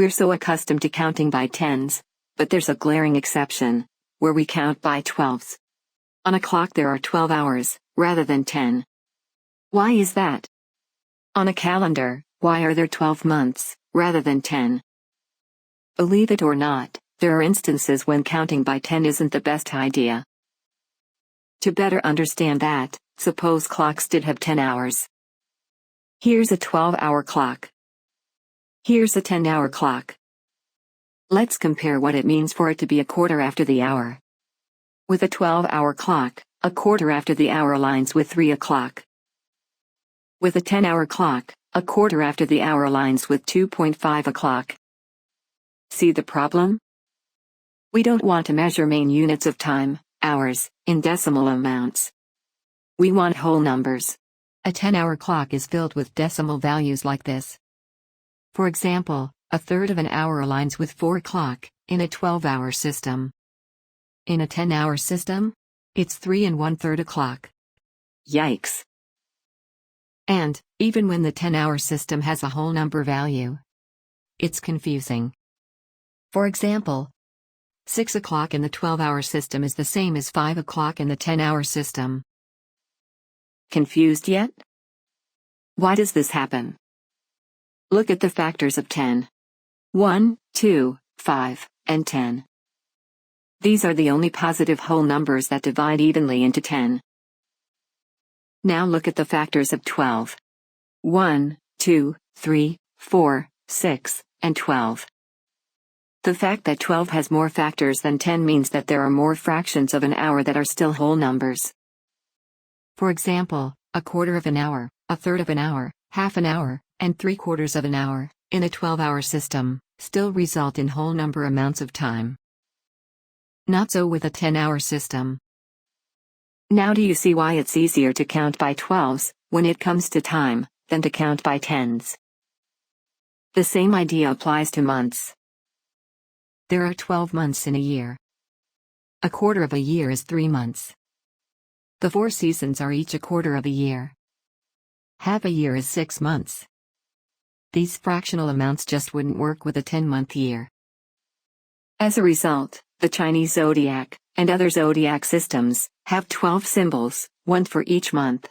We're so accustomed to counting by tens, but there's a glaring exception, where we count by 12s. On a clock there are 12 hours, rather than 10. Why is that? On a calendar, why are there 12 months, rather than 10? Believe it or not, there are instances when counting by 10 isn't the best idea. To better understand that, suppose clocks did have 10 hours. Here's a 12-hour clock. Here's a 10-hour clock. Let's compare what it means for it to be a quarter after the hour. With a 12-hour clock, a quarter after the hour aligns with 3 o'clock. With a 10-hour clock, a quarter after the hour aligns with 2.5 o'clock. See the problem? We don't want to measure main units of time, hours, in decimal amounts. We want whole numbers. A 10-hour clock is filled with decimal values like this. For example, a third of an hour aligns with 4 o'clock, in a 12-hour system. In a 10-hour system? It's 3 1/3 o'clock. Yikes. And, even when the 10-hour system has a whole number value, it's confusing. For example, 6 o'clock in the 12-hour system is the same as 5 o'clock in the 10-hour system. Confused yet? Why does this happen? Look at the factors of 10. 1, 2, 5, and 10. These are the only positive whole numbers that divide evenly into 10. Now look at the factors of 12. 1, 2, 3, 4, 6, and 12. The fact that 12 has more factors than 10 means that there are more fractions of an hour that are still whole numbers. For example, a quarter of an hour, a third of an hour, half an hour, and 3/4 of an hour, in a 12-hour system, still result in whole number amounts of time. Not so with a 10-hour system. Now do you see why it's easier to count by 12s, when it comes to time, than to count by 10s? The same idea applies to months. There are 12 months in a year. A quarter of a year is 3 months. The 4 seasons are each a quarter of a year. Half a year is 6 months. These fractional amounts just wouldn't work with a 10-month year. As a result, the Chinese zodiac, and other zodiac systems, have 12 symbols, one for each month.